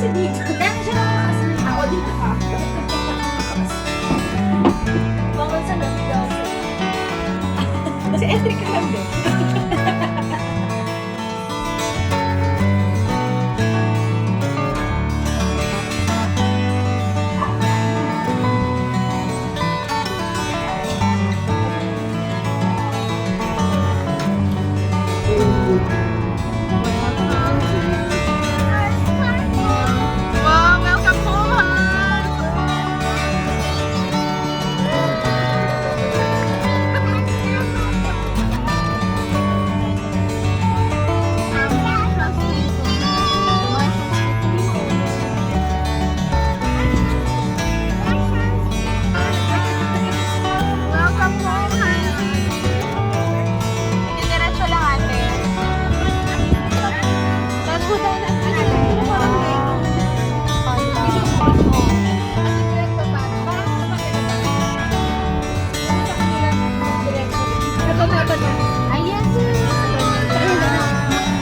kasi dito. Kaya siya nakakasalita. Ako dito ka. Bawal sa nagdaw. Kasi entry ka lang din. Wow, welcome home, Hans! Welcome home, Hans! Diretso lang ate. Tapos po tayo ng ayan sir!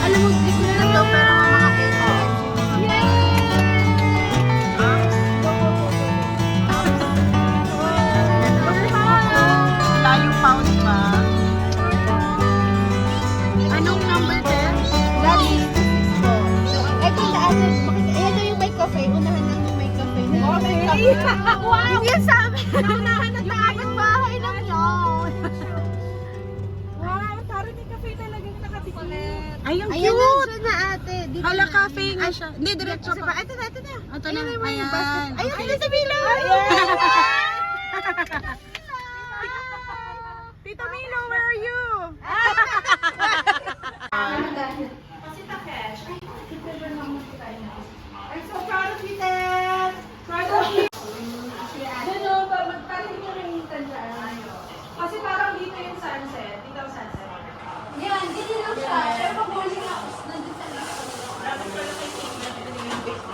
Alam mo, di ko na ito, pero mga 8 Layo pound ba? Anong number din? Lagi. Ito sa atin, ayan na yung may cafe. Unahan lang yung may cafe. Wow! Hindi yan sa amin! Naunahan na tayo! Bahay lang yun! Wow, parang may cafe talagang nakatikilit. Ay, ang Ayan na cute! siya na ate. Dito Hala, na. cafe nga siya. Hindi, diretso pa. Ito na, ito na. Ito na. Ayun na yung Ayan. basket. Ayun, Okay. ayun sa Milo. Tita Milo, where are you? I'm so proud of you, Ted! Proud of you! Ano, magpalit nyo rin yung tandaan. Kasi parang dito yung sunset. Dito ang sunset. Yan, dito lang siya. Pero pag morning ako, nandun sa list. Dapat pala kay King na yung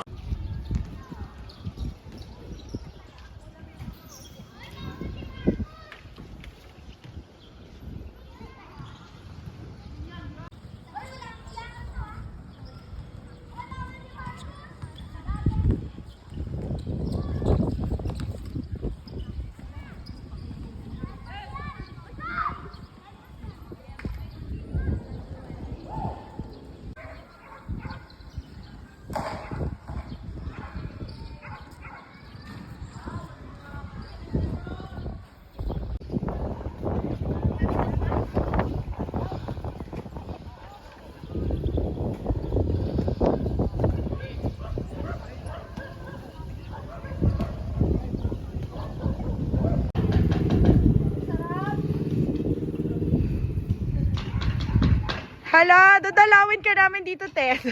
Hala, dadalawin ka namin dito, Tess.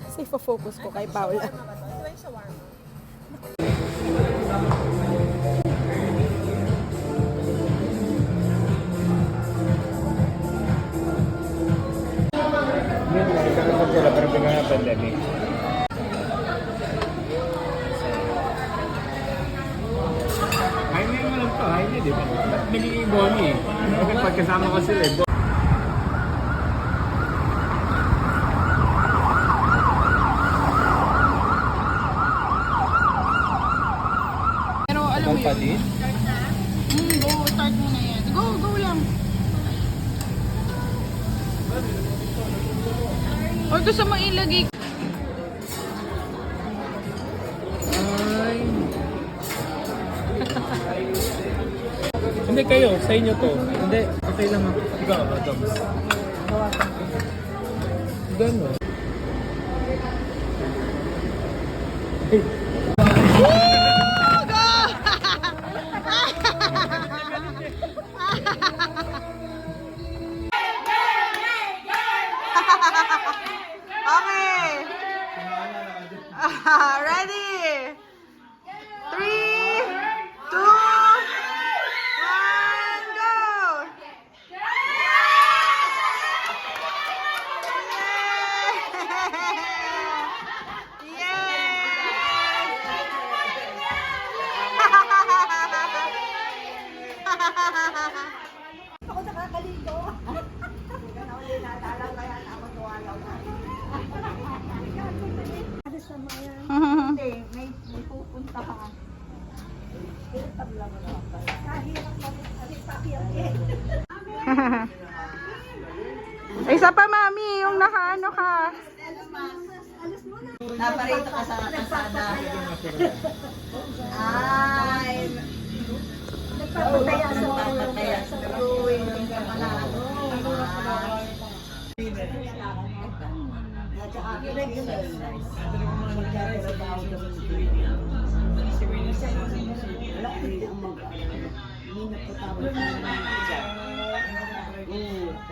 Kasi focus ko kay Paula. Sila pero bigla na pandemic. Jaime mo lang to, Jaime, di ba? Ba't naging Bonnie? Bakit pagkasama ko sila eh? Pero alam mo Pa yun. din? Go, start mo na yan. Go, go lang. Or gusto mo ilagay. Ay. Hindi kayo, sa inyo to. Hindi, okay lang ako. Ikaw, Adams. Gano'n. Okay. Ready? 3, 2, 1, go! Ako nakakalito. Hindi, may pupunta ka. Isa pa, mami, yung nakaano ka. Naparito ka sa kasada. Ay, nagpapataya sa nagpapataya sa drawing. Hindi ka manalo. At saka exercise.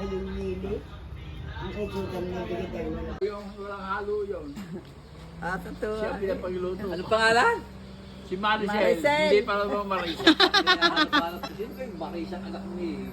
Ayun nili. Ang kajutan na binigay mo. Yung walang halo yun. Ah, totoo. Siya pinapagluto. Ano pangalan? Si Maricel. Maricel. Hindi para mo Maricel. Sino yung Marisa ang anak ni?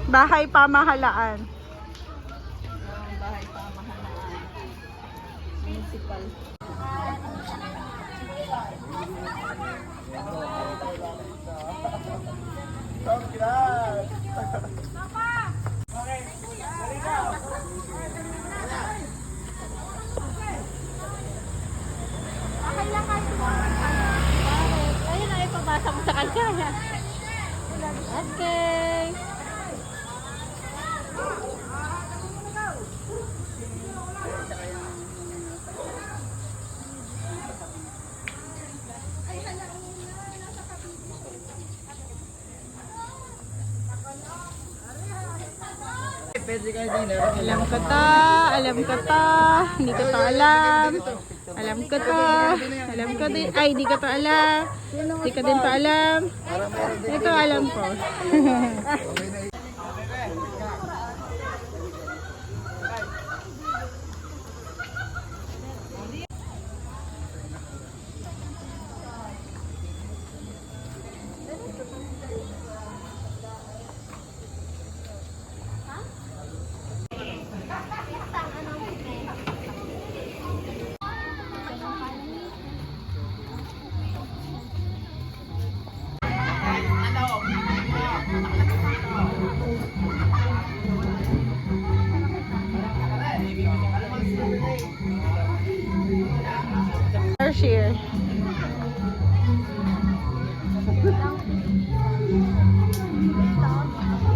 Bahay pamahalaan. Bahay pamahalaan. Municipal. Ayun na, ipabasa mo sa kanya. Okay. Pwede kayo din. Alam ko to, alam ko to, hindi ko to alam. Alam ko to, alam ko din, ay hindi ko to alam. Hindi ko din to alam. Ito alam ko. Share.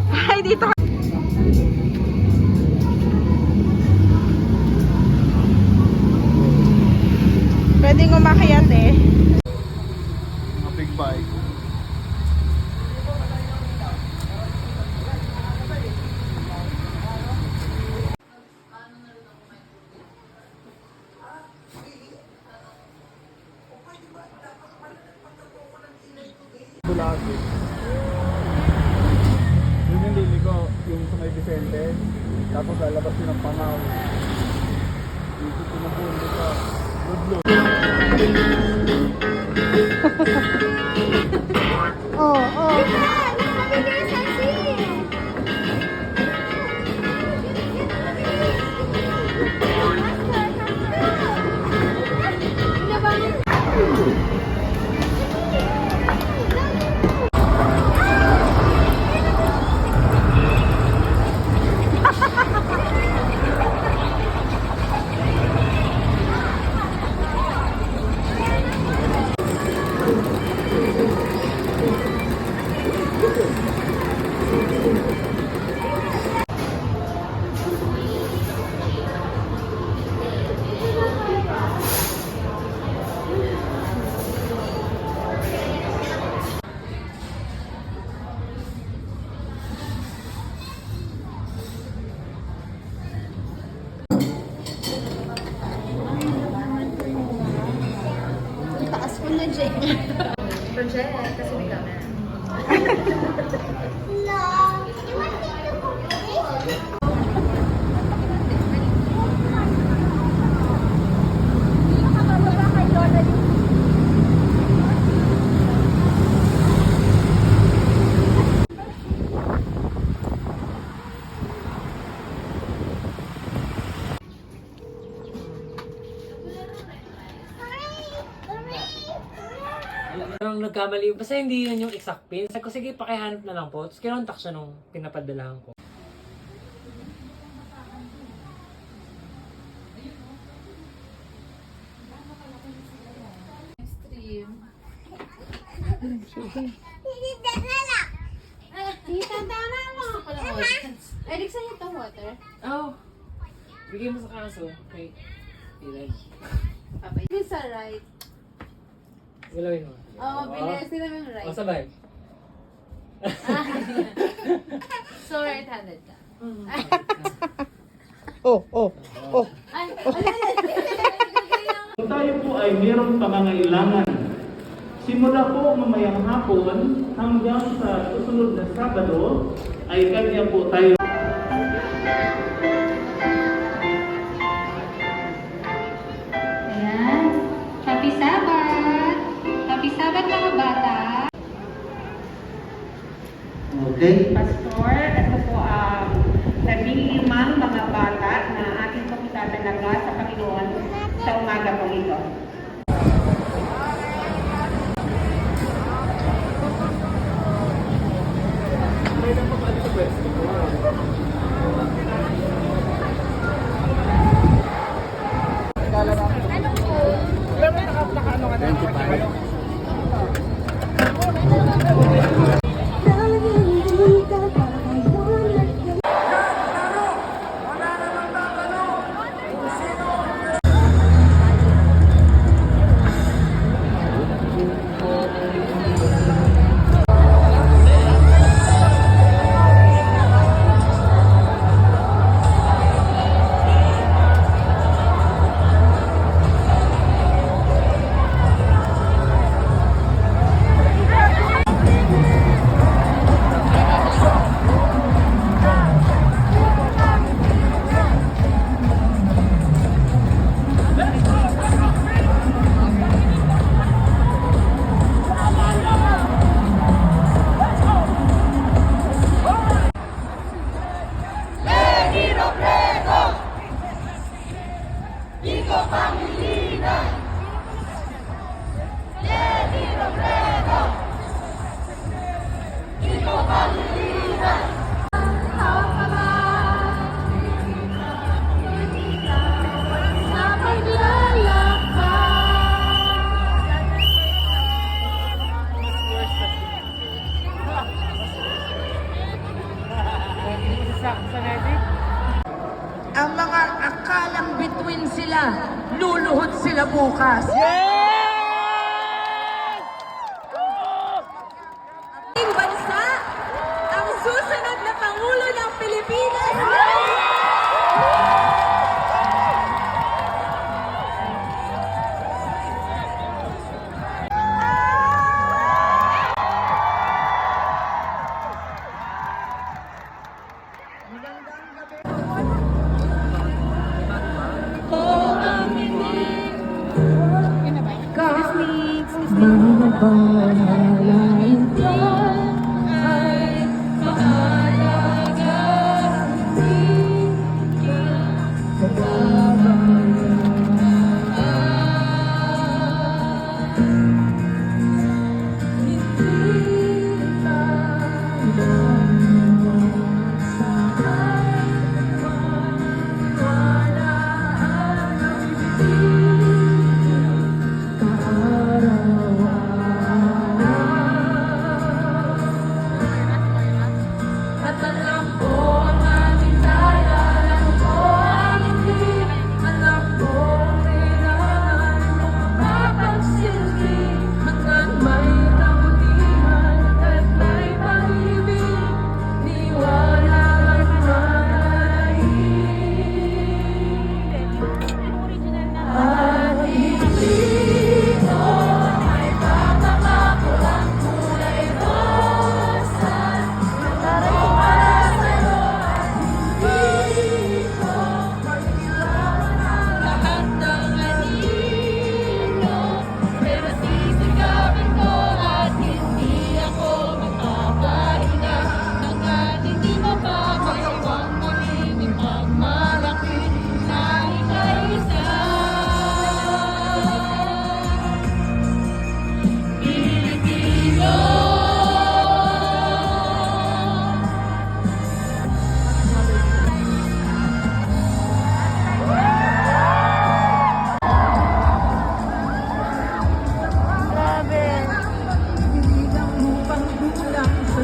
Ay, dito ka. Pwedeng umakyat eh. Mga big bike. lagi. Yun yung liliko, yung sa may Vicente. Tapos lalabas yun ng Pangaw. Ikot ko na po dito. Ludlo. Oh. Nagpapigil sa taas ko na, Jay. Project, kasi may camera. No. You want me to Parang nagkamali. Basta hindi yun yung exact pin. Sabi ko, sige, pakihanap na lang po. Tapos kinontak siya nung pinapadalahan ko. Tita, tama mo. Eric, saan itong water? Oh! Bigay mo sa kaso. Okay. Ilan. This sa right. Galawin mo. Oo, bilis. Sila mo yung right. O, sabay. So, right-handed ka. Ay, Kung tayo po ay mayroong pangangailangan, simula po mamayang hapon hanggang sa susunod na Sabado, ay kanya po tayo. Ayan. Happy Sabbath! Happy Sabbath mga bata! Okay? Pastor, ito po ang 15 mga bata na ating pagkatalaga sa Panginoon sa umaga po ito. Ang mga akalang bituin sila, luluhod sila bukas. Ating bansa, ang susunod na Pangulo ng Pilipinas. Panalain ka ay mahalaga. Hindi ka at alam ko ang ating daya, alam ko ang hindi, alam ko ang kailangan mo makapagsilbi hanggang may kabutihan at may pag-ibig, di wala kang mananahin. At dito ay papangako ang kulay rosas para sa'yo at hindi ko pag-ilawan ang lahat ng anino, pero sisigapin ko at hindi ako magpapahinga hanggat hindi mapapagawang magiging pagmalaki na ika'y isa. Pilipino. Binilang upang dulang sa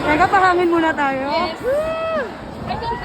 Teka, pahangin muna tayo.